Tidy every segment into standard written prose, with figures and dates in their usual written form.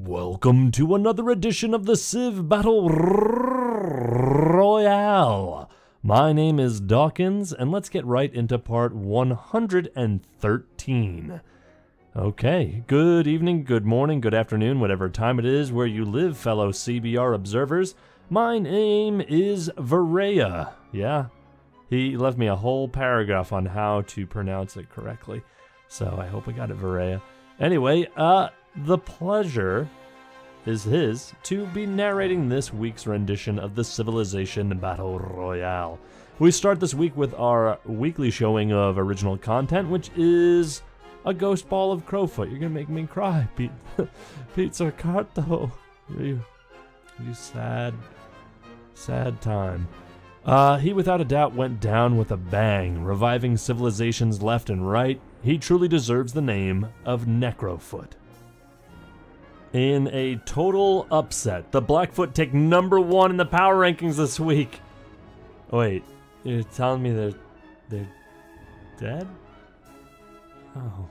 Welcome to another edition of the Civ Battle Royale. My name is Dawkinzz, and let's get right into part 113. Okay, good evening, good morning, good afternoon, whatever time it is where you live, fellow CBR observers. My name is Vareya. Yeah, he left me a whole paragraph on how to pronounce it correctly, so I hope I got it, Vareya. Anyway, the pleasure is his to be narrating this week's rendition of the Civilization Battle Royale. We start this week with our weekly showing of original content, which is a ghost ball of Crowfoot. You're gonna make me cry, Pete. Pizza Carto. You sad time. He without a doubt went down with a bang, reviving civilizations left and right. He truly deserves the name of Necrofoot. In a total upset, the Blackfoot take #1 in the power rankings this week. Wait, you're telling me they're dead? Oh.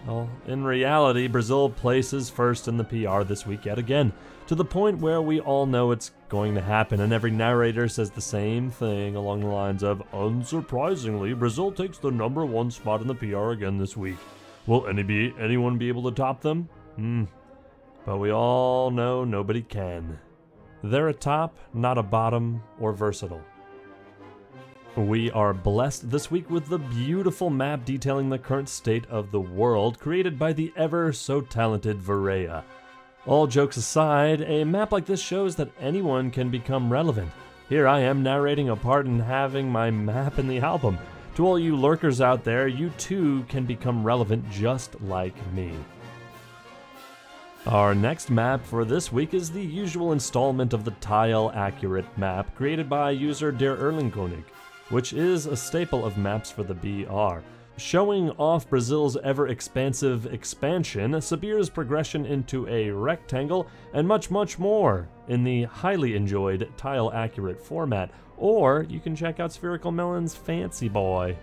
Well, in reality, Brazil places first in the PR this week yet again, to the point where we all know it's going to happen, and every narrator says the same thing along the lines of, unsurprisingly, Brazil takes the #1 spot in the PR again this week. Will anyone be able to top them? But we all know nobody can. They're a top, not a bottom, or versatile. We are blessed this week with the beautiful map detailing the current state of the world, created by the ever so talented Vareya. All jokes aside, a map like this shows that anyone can become relevant. Here I am narrating a part and having my map in the album. To all you lurkers out there, you too can become relevant just like me. Our next map for this week is the usual installment of the tile-accurate map created by user Der Erlingkönig, which is a staple of maps for the BR. Showing off Brazil's ever-expansive expansion, Sabir's progression into a rectangle, and much, much more in the highly enjoyed tile-accurate format. Or you can check out Spherical Melon's Fancy Boy.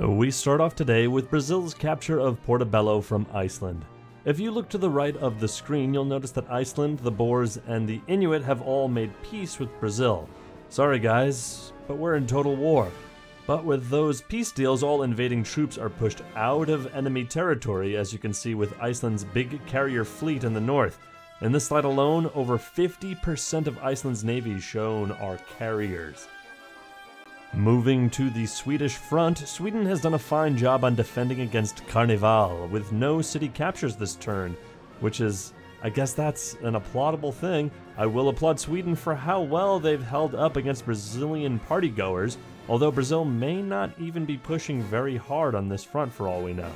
We start off today with Brazil's capture of Portobello from Iceland. If you look to the right of the screen, you'll notice that Iceland, the Boers, and the Inuit have all made peace with Brazil. Sorry guys, but we're in total war. But with those peace deals, all invading troops are pushed out of enemy territory, as you can see with Iceland's big carrier fleet in the north. In this slide alone, over 50% of Iceland's navy shown are carriers. Moving to the Swedish front, Sweden has done a fine job on defending against Carnival, with no city captures this turn, which is, I guess that's an applaudable thing. I will applaud Sweden for how well they've held up against Brazilian partygoers, although Brazil may not even be pushing very hard on this front for all we know.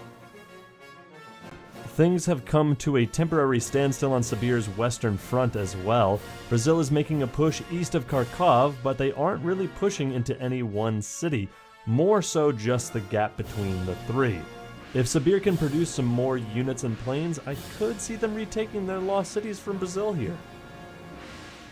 Things have come to a temporary standstill on Sabir's western front as well. Brazil is making a push east of Kharkov, but they aren't really pushing into any one city, more so just the gap between the three. If Sabir can produce some more units and planes, I could see them retaking their lost cities from Brazil here.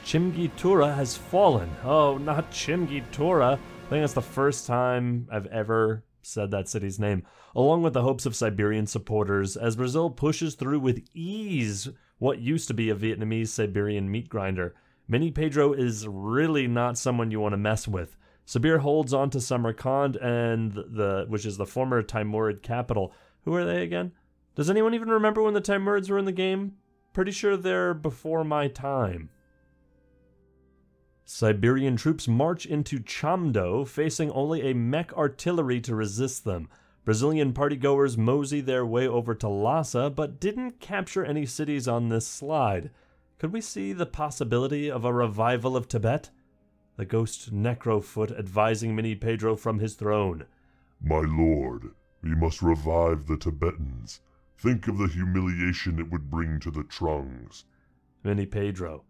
Chimgitura has fallen. Oh, not Chimgitura. I think that's the first time I've ever said that city's name, along with the hopes of Siberian supporters, as Brazil pushes through with ease what used to be a Vietnamese Siberian meat grinder. Mini Pedro is really not someone you want to mess with. Sabir holds on to Samarkand, which is the former Timurid capital. Who are they again? Does anyone even remember when the Timurids were in the game? Pretty sure they're before my time. Siberian troops march into Chamdo, facing only a mech artillery to resist them. Brazilian partygoers mosey their way over to Lhasa, but didn't capture any cities on this slide. Could we see the possibility of a revival of Tibet? The ghost Necrofoot advising Mini Pedro from his throne. My lord, we must revive the Tibetans. Think of the humiliation it would bring to the Trungs. Mini Pedro.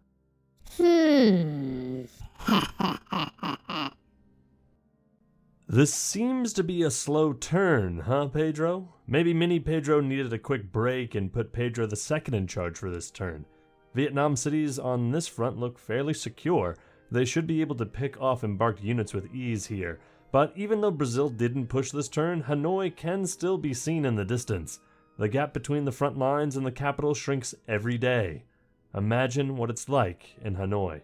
This seems to be a slow turn, huh, Pedro? Maybe Mini Pedro needed a quick break and put Pedro II in charge for this turn. Vietnam cities on this front look fairly secure. They should be able to pick off embarked units with ease here. But even though Brazil didn't push this turn, Hanoi can still be seen in the distance. The gap between the front lines and the capital shrinks every day. Imagine what it's like in Hanoi.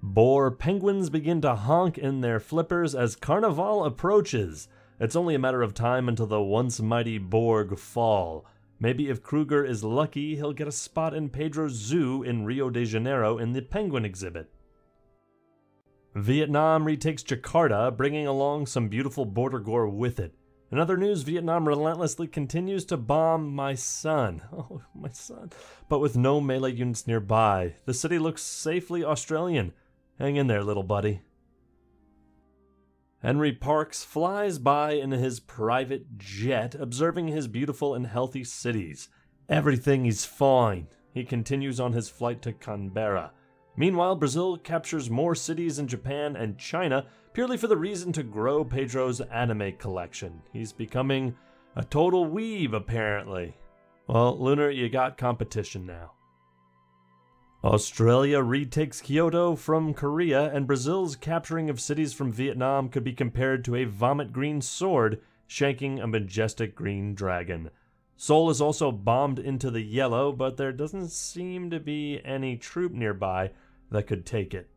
Boar penguins begin to honk in their flippers as Carnival approaches. It's only a matter of time until the once mighty Borg fall. Maybe if Kruger is lucky, he'll get a spot in Pedro's zoo in Rio de Janeiro in the penguin exhibit. Vietnam retakes Jakarta, bringing along some beautiful border gore with it. In other news, Vietnam relentlessly continues to bomb my son. Oh, my son. But with no melee units nearby, the city looks safely Australian. Hang in there, little buddy. Henry Parks flies by in his private jet, observing his beautiful and healthy cities. Everything is fine. He continues on his flight to Canberra. Meanwhile, Brazil captures more cities in Japan and China, purely for the reason to grow Pedro's anime collection. He's becoming a total weeb, apparently. Well, Lunar, you got competition now. Australia retakes Kyoto from Korea, and Brazil's capturing of cities from Vietnam could be compared to a vomit green sword shanking a majestic green dragon. Seoul is also bombed into the yellow, but there doesn't seem to be any troop nearby that could take it.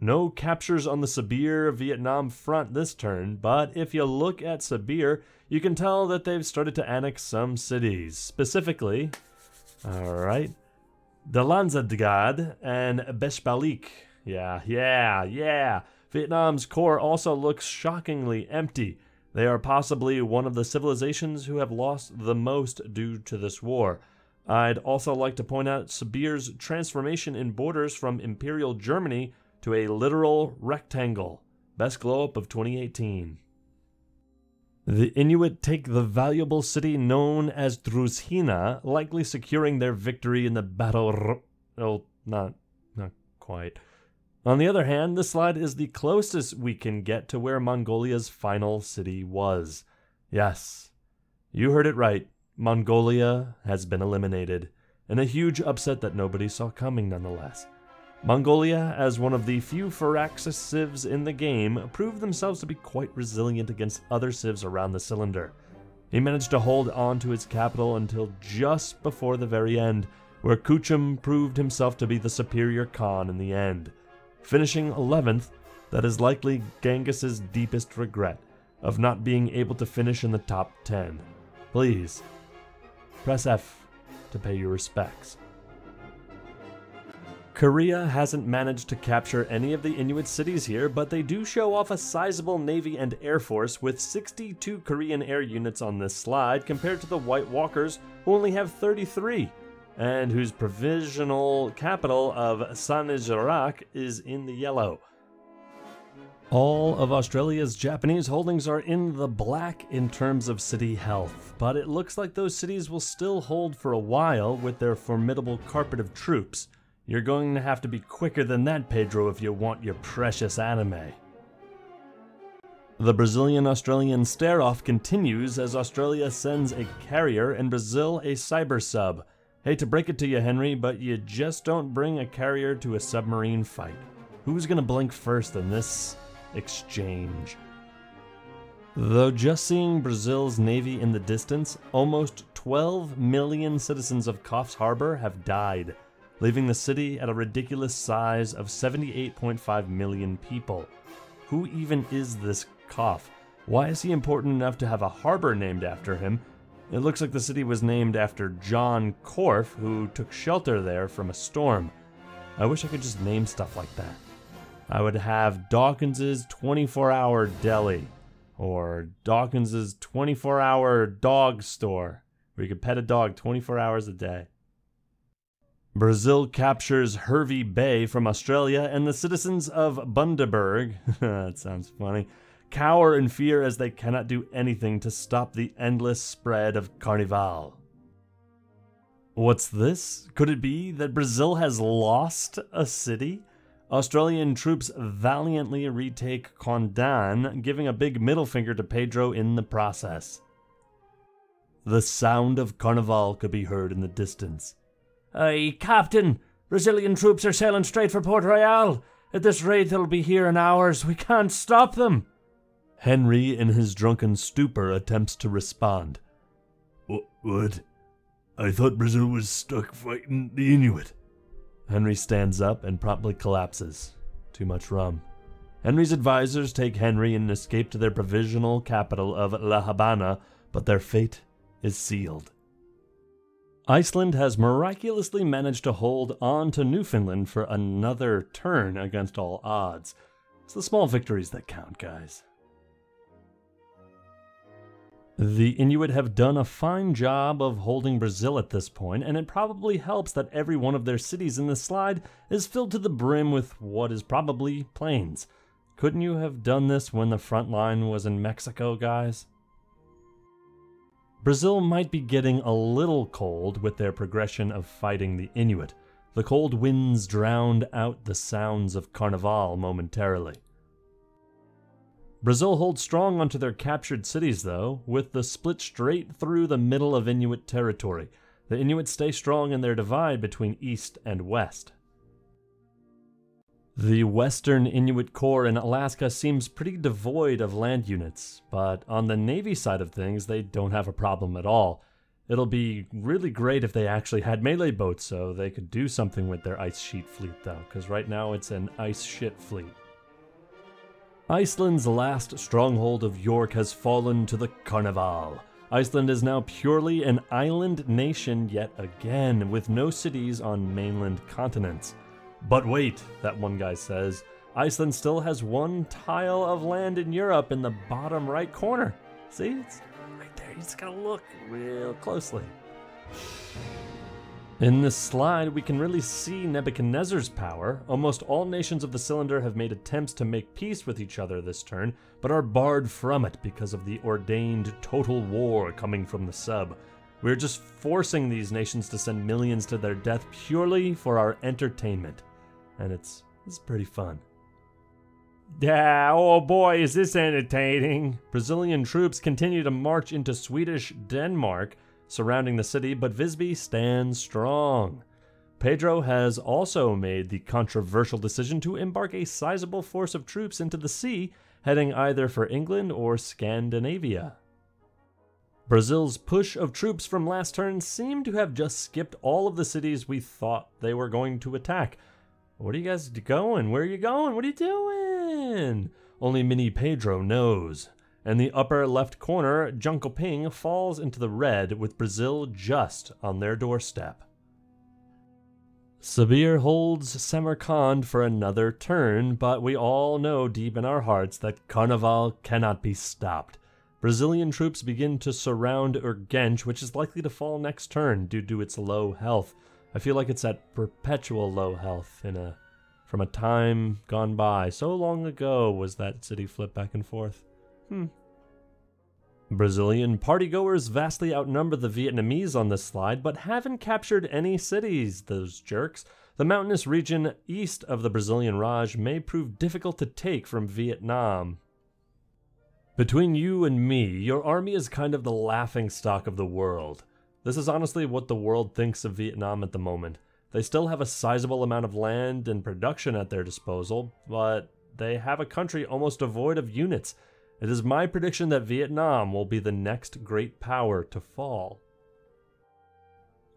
No captures on the Sibir Vietnam front this turn, but if you look at Sibir, you can tell that they've started to annex some cities. Specifically, Dalanzadgad and Beshbalik. Yeah. Vietnam's core also looks shockingly empty. They are possibly one of the civilizations who have lost the most due to this war. I'd also like to point out Sibir's transformation in borders from Imperial Germany to a literal rectangle. Best glow-up of 2018. The Inuit take the valuable city known as Drushina, likely securing their victory in the battle. Not quite. On the other hand, this slide is the closest we can get to where Mongolia's final city was. Yes, you heard it right. Mongolia has been eliminated, in a huge upset that nobody saw coming nonetheless. Mongolia, as one of the few Firaxis civs in the game, proved themselves to be quite resilient against other civs around the cylinder. He managed to hold on to his capital until just before the very end, where Kuchum proved himself to be the superior Khan in the end. Finishing 11th, that is likely Genghis's deepest regret, of not being able to finish in the top 10. Please, press F to pay your respects. Korea hasn't managed to capture any of the Inuit cities here, but they do show off a sizable navy and air force with 62 Korean air units on this slide compared to the White Walkers, who only have 33, and whose provisional capital of Sanijarak is in the yellow. All of Australia's Japanese holdings are in the black in terms of city health, but it looks like those cities will still hold for a while with their formidable carpet of troops. You're going to have to be quicker than that, Pedro, if you want your precious anime. The Brazilian-Australian stare-off continues as Australia sends a carrier and Brazil a cyber sub. Hate to break it to you, Henry, but you just don't bring a carrier to a submarine fight. Who's gonna blink first in this exchange? Though just seeing Brazil's navy in the distance, almost 12 million citizens of Coffs Harbour have died, leaving the city at a ridiculous size of 78.5 million people. Who even is this Koff? Why is he important enough to have a harbor named after him? It looks like the city was named after John Korff, who took shelter there from a storm. I wish I could just name stuff like that. I would have Dawkinz's 24-hour deli, or Dawkinz's 24-hour dog store, where you could pet a dog 24 hours a day. Brazil captures Hervey Bay from Australia, and the citizens of Bundaberg, that sounds funny, cower in fear as they cannot do anything to stop the endless spread of Carnival. What's this? Could it be that Brazil has lost a city? Australian troops valiantly retake Condon, giving a big middle finger to Pedro in the process. The sound of Carnival could be heard in the distance. "Aye, Captain! Brazilian troops are sailing straight for Port Royale. At this rate, they'll be here in hours. We can't stop them." Henry, in his drunken stupor, attempts to respond. What? I thought Brazil was stuck fighting the Inuit. Henry stands up and promptly collapses. Too much rum. Henry's advisors take Henry and escape to their provisional capital of La Habana, but their fate is sealed. Iceland has miraculously managed to hold on to Newfoundland for another turn against all odds. It's the small victories that count, guys. The Inuit have done a fine job of holding Brazil at this point, and it probably helps that every one of their cities in this slide is filled to the brim with what is probably plains. Couldn't you have done this when the front line was in Mexico, guys? Brazil might be getting a little cold with their progression of fighting the Inuit. The cold winds drowned out the sounds of Carnival momentarily. Brazil holds strong onto their captured cities, though, with the split straight through the middle of Inuit territory. The Inuit stay strong in their divide between east and west. The Western Inuit Corps in Alaska seems pretty devoid of land units, but on the Navy side of things, they don't have a problem at all. It'll be really great if they actually had melee boats so they could do something with their ice sheet fleet, though, because right now it's an ice shit fleet. Iceland's last stronghold of York has fallen to the Carnival. Iceland is now purely an island nation yet again, with no cities on mainland continents. But wait, that one guy says, Iceland still has one tile of land in Europe in the bottom right corner. See, it's right there, you just gotta look real closely. In this slide, we can really see Nebuchadnezzar's power. Almost all nations of the cylinder have made attempts to make peace with each other this turn, but are barred from it because of the ordained total war coming from the sub. We're just forcing these nations to send millions to their death purely for our entertainment. And it's pretty fun. Yeah, oh boy, is this entertaining. Brazilian troops continue to march into Swedish Denmark, surrounding the city, but Visby stands strong. Pedro has also made the controversial decision to embark a sizable force of troops into the sea, heading either for England or Scandinavia. Brazil's push of troops from last turn seemed to have just skipped all of the cities we thought they were going to attack. What are you guys going? Where are you going? What are you doing? Only Mini Pedro knows. In the upper left corner, Jönköping falls into the red with Brazil just on their doorstep. Sabir holds Samarkand for another turn, but we all know deep in our hearts that Carnival cannot be stopped. Brazilian troops begin to surround Urgench, which is likely to fall next turn due to its low health. I feel like it's at perpetual low health from a time gone by. So long ago was that city flip back and forth. Brazilian partygoers vastly outnumber the Vietnamese on this slide, but haven't captured any cities, those jerks. The mountainous region east of the Brazilian Raj may prove difficult to take from Vietnam. Between you and me, your army is kind of the laughingstock of the world. This is honestly what the world thinks of Vietnam at the moment. They still have a sizable amount of land and production at their disposal, but they have a country almost devoid of units. It is my prediction that Vietnam will be the next great power to fall.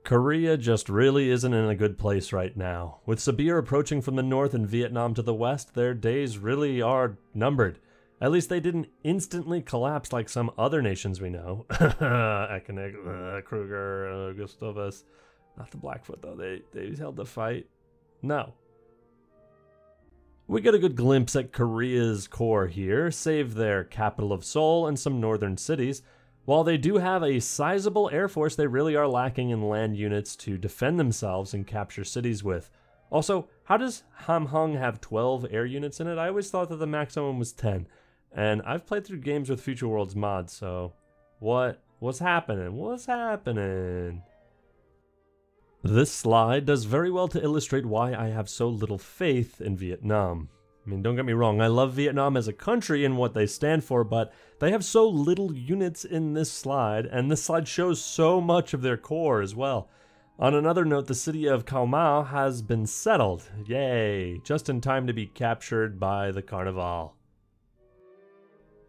Korea just really isn't in a good place right now. With Sabir approaching from the north and Vietnam to the west, their days really are numbered. At least they didn't instantly collapse like some other nations we know. Ekenig, Kruger, Gustavus. Not the Blackfoot, though. They held the fight. No. We get a good glimpse at Korea's core here, save their capital of Seoul and some northern cities. While they do have a sizable air force, they really are lacking in land units to defend themselves and capture cities with. Also, how does Hamhung have 12 air units in it? I always thought that the maximum was 10. And I've played through games with Future Worlds mods, so what's happening? What's happening? This slide does very well to illustrate why I have so little faith in Vietnam. I mean, don't get me wrong, I love Vietnam as a country and what they stand for, but they have so little units in this slide, and this slide shows so much of their core as well. On another note, the city of Cao Mau has been settled. Yay! Just in time to be captured by the Carnival.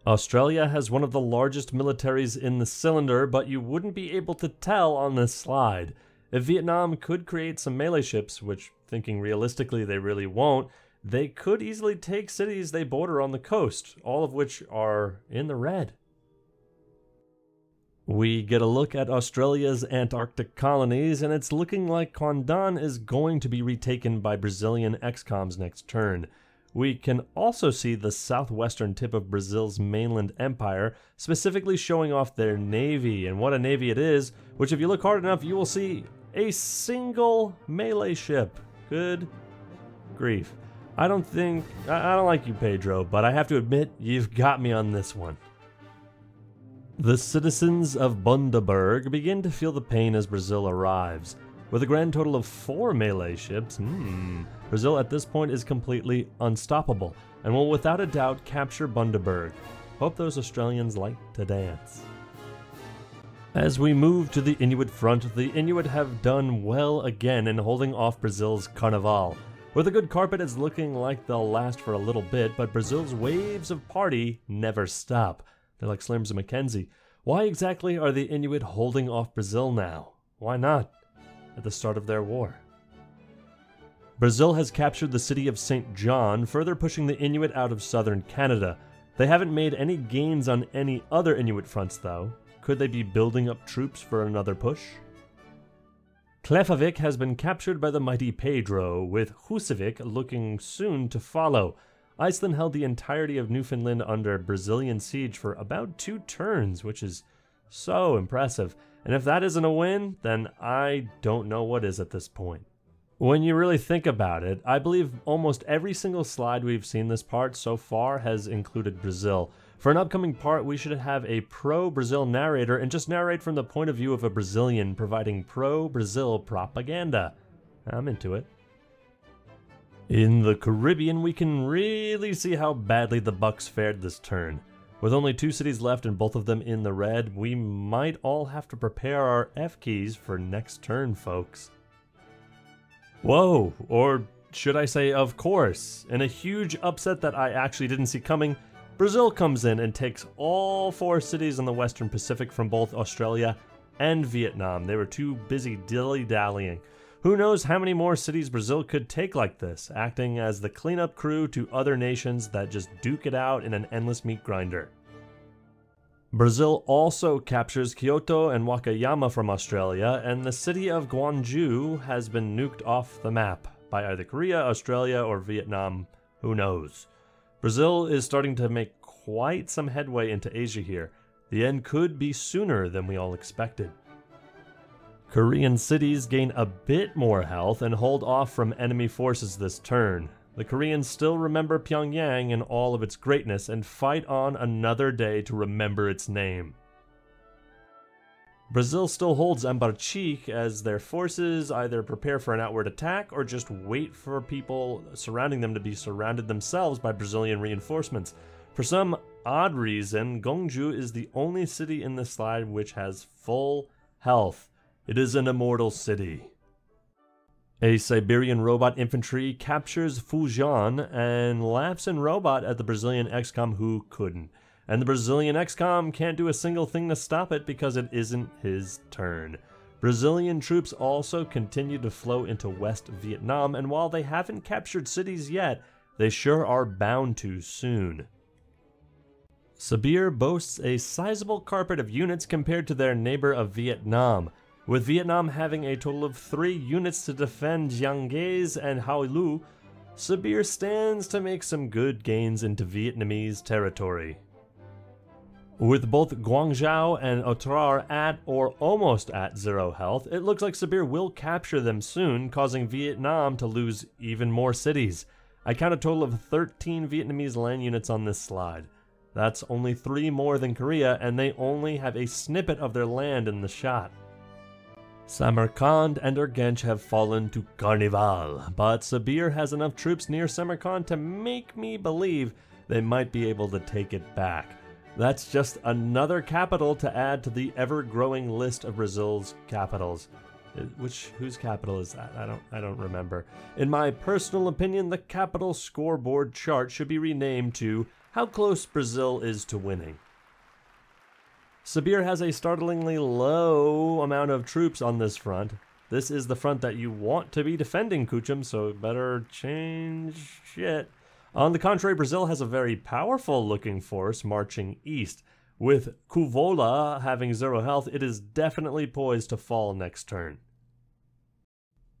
Australia has one of the largest militaries in the cylinder, but you wouldn't be able to tell on this slide. If Vietnam could create some melee ships, which, thinking realistically, they really won't, they could easily take cities they border on the coast, all of which are in the red. We get a look at Australia's Antarctic colonies, and it's looking like Kwandon is going to be retaken by Brazilian XCOM's next turn. We can also see the southwestern tip of Brazil's mainland empire, specifically showing off their navy, and what a navy it is, which if you look hard enough, you will see a single melee ship. Good grief. I don't like you, Pedro, but I have to admit, you've got me on this one. The citizens of Bundaberg begin to feel the pain as Brazil arrives. With a grand total of 4 melee ships, Brazil at this point is completely unstoppable, and will without a doubt capture Bundaberg. Hope those Australians like to dance. As we move to the Inuit front, the Inuit have done well again in holding off Brazil's Carnival. With a good carpet, it's looking like they'll last for a little bit, but Brazil's waves of party never stop. They're like Slims and Mackenzie. Why exactly are the Inuit holding off Brazil now? Why not at the start of their war? Brazil has captured the city of St. John, further pushing the Inuit out of southern Canada. They haven't made any gains on any other Inuit fronts, though. Could they be building up troops for another push? Keflavik has been captured by the mighty Pedro, with Husavik looking soon to follow. Iceland held the entirety of Newfoundland under Brazilian siege for about 2 turns, which is so impressive. And if that isn't a win, then I don't know what is at this point. When you really think about it, I believe almost every single slide we've seen this part so far has included Brazil. For an upcoming part, we should have a pro-Brazil narrator and just narrate from the point of view of a Brazilian, providing pro-Brazil propaganda. I'm into it. In the Caribbean, we can really see how badly the Bucks fared this turn. With only 2 cities left and both of them in the red, we might all have to prepare our F keys for next turn, folks. Whoa, or should I say of course. In a huge upset that I actually didn't see coming, Brazil comes in and takes all 4 cities in the Western Pacific from both Australia and Vietnam. They were too busy dilly-dallying. Who knows how many more cities Brazil could take like this, acting as the cleanup crew to other nations that just duke it out in an endless meat grinder. Brazil also captures Kyoto and Wakayama from Australia, and the city of Gwangju has been nuked off the map by either Korea, Australia, or Vietnam. Who knows? Brazil is starting to make quite some headway into Asia here. The end could be sooner than we all expected. Korean cities gain a bit more health and hold off from enemy forces this turn. The Koreans still remember Pyongyang in all of its greatness and fight on another day to remember its name. Brazil still holds Ambarchi as their forces either prepare for an outward attack or just wait for people surrounding them to be surrounded themselves by Brazilian reinforcements. For some odd reason, Gwangju is the only city in this slide which has full health. It is an immortal city. A Siberian robot infantry captures Fujian and laughs in robot at the Brazilian XCOM who couldn't. And the Brazilian XCOM can't do a single thing to stop it because it isn't his turn. Brazilian troops also continue to flow into West Vietnam, and while they haven't captured cities yet, they sure are bound to soon. Sibir boasts a sizable carpet of units compared to their neighbor of Vietnam, with Vietnam having a total of 3 units to defend Giangese and Hoi Lu. Sibir stands to make some good gains into Vietnamese territory. With both Guangzhou and Otrar at or almost at 0 health, it looks like Sibir will capture them soon, causing Vietnam to lose even more cities. I count a total of 13 Vietnamese land units on this slide. That's only 3 more than Korea, and they only have a snippet of their land in the shot. Samarkand and Urgench have fallen to Carnival, but Sibir has enough troops near Samarkand to make me believe they might be able to take it back. That's just another capital to add to the ever-growing list of Brazil's capitals. Whose capital is that? I don't remember. In my personal opinion, the capital scoreboard chart should be renamed to how close Brazil is to winning. Sibir has a startlingly low amount of troops on this front. This is the front that you want to be defending, Kuchum, so better change shit. On the contrary, Brazil has a very powerful looking force marching east. With Kuvola having 0 health, it is definitely poised to fall next turn.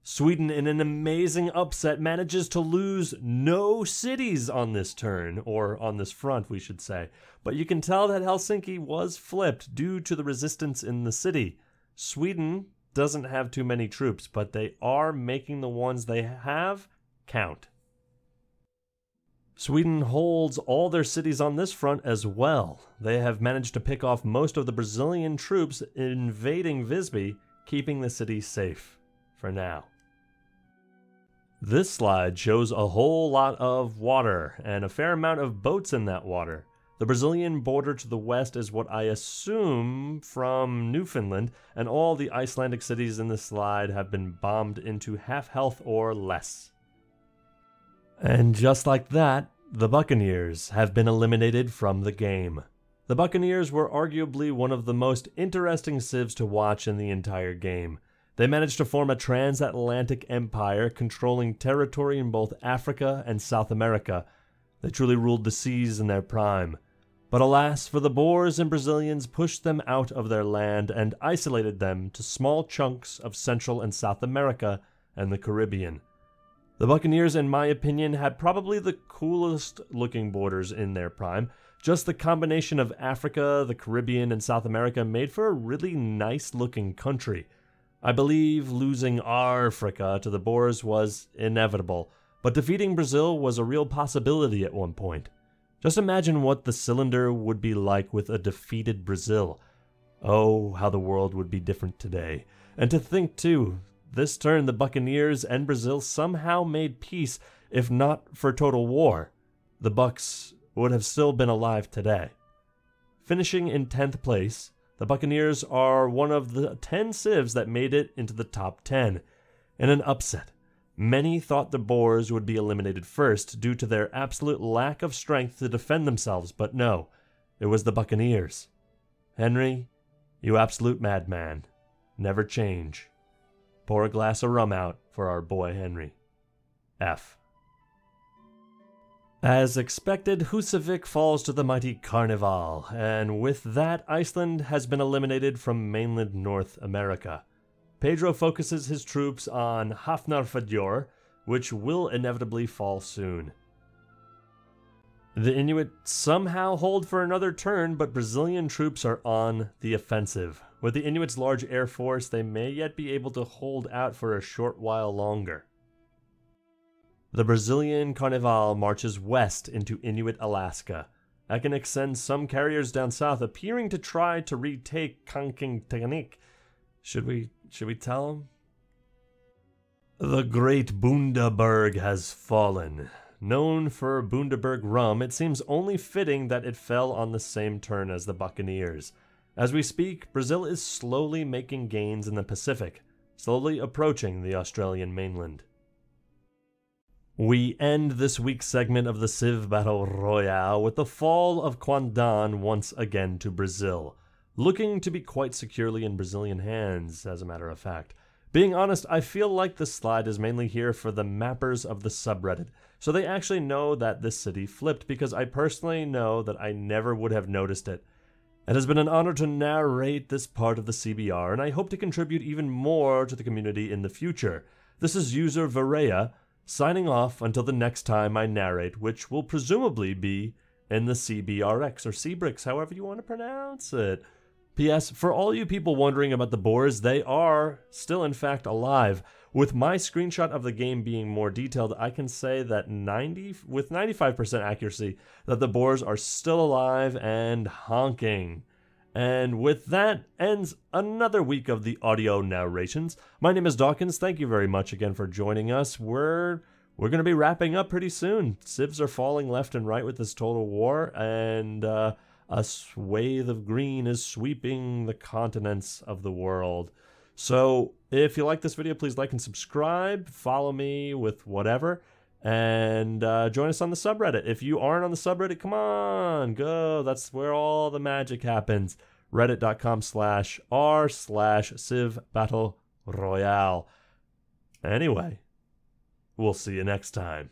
Sweden, in an amazing upset, manages to lose no cities on this turn, or on this front, we should say. But you can tell that Helsinki was flipped due to the resistance in the city. Sweden doesn't have too many troops, but they are making the ones they have count. Sweden holds all their cities on this front as well. They have managed to pick off most of the Brazilian troops invading Visby, keeping the city safe for now. This slide shows a whole lot of water and a fair amount of boats in that water. The Brazilian border to the west is what I assume from Newfoundland, and all the Icelandic cities in this slide have been bombed into half health or less. And just like that, the Buccaneers have been eliminated from the game. The Buccaneers were arguably one of the most interesting civs to watch in the entire game. They managed to form a transatlantic empire controlling territory in both Africa and South America. They truly ruled the seas in their prime. But alas, for the Boers and Brazilians pushed them out of their land and isolated them to small chunks of Central and South America and the Caribbean. The Buccaneers, in my opinion, had probably the coolest looking borders in their prime. Just the combination of Africa, the Caribbean, and South America made for a really nice looking country. I believe losing Africa to the Boers was inevitable, but defeating Brazil was a real possibility at one point. Just imagine what the cylinder would be like with a defeated Brazil. Oh, how the world would be different today. And to think, too, this turn the Buccaneers and Brazil somehow made peace, if not for total war. The Bucks would have still been alive today. Finishing in 10th place, the Buccaneers are one of the 10 civs that made it into the top 10. In an upset, many thought the Boers would be eliminated first due to their absolute lack of strength to defend themselves, but no, it was the Buccaneers. Henry, you absolute madman. Never change. Pour a glass of rum out for our boy Henry. F. As expected, Husavik falls to the mighty Carnival, and with that, Iceland has been eliminated from mainland North America. Pedro focuses his troops on Hafnarfjordur, which will inevitably fall soon. The Inuit somehow hold for another turn, but Brazilian troops are on the offensive. With the Inuits' large air force, they may yet be able to hold out for a short while longer. The Brazilian Carnival marches west into Inuit Alaska. Ekanic sends some carriers down south, appearing to try to retake Kankingtanik. Should we tell him? The great Bundaberg has fallen. Known for Bundaberg rum, it seems only fitting that it fell on the same turn as the Buccaneers. As we speak, Brazil is slowly making gains in the Pacific, slowly approaching the Australian mainland. We end this week's segment of the Civ Battle Royale with the fall of Quandan once again to Brazil, looking to be quite securely in Brazilian hands, as a matter of fact. Being honest, I feel like this slide is mainly here for the mappers of the subreddit, so they actually know that this city flipped, because I personally know that I never would have noticed it. It has been an honor to narrate this part of the CBR, and I hope to contribute even more to the community in the future. This is user Vareya, signing off until the next time I narrate, which will presumably be in the CBRX, or CBRX, however you want to pronounce it. P.S. For all you people wondering about the Boers, they are still in fact alive. With my screenshot of the game being more detailed, I can say that with 95% accuracy that the Boers are still alive and honking. And with that ends another week of the audio narrations. My name is Dawkinzz. Thank you very much again for joining us. We're going to be wrapping up pretty soon. Civs are falling left and right with this total war, and a swathe of green is sweeping the continents of the world. So if you like this video, please like and subscribe. Follow me with whatever. And join us on the subreddit. If you aren't on the subreddit, come on, go. That's where all the magic happens. Reddit.com/r/Civ Battle Royale. Anyway, we'll see you next time.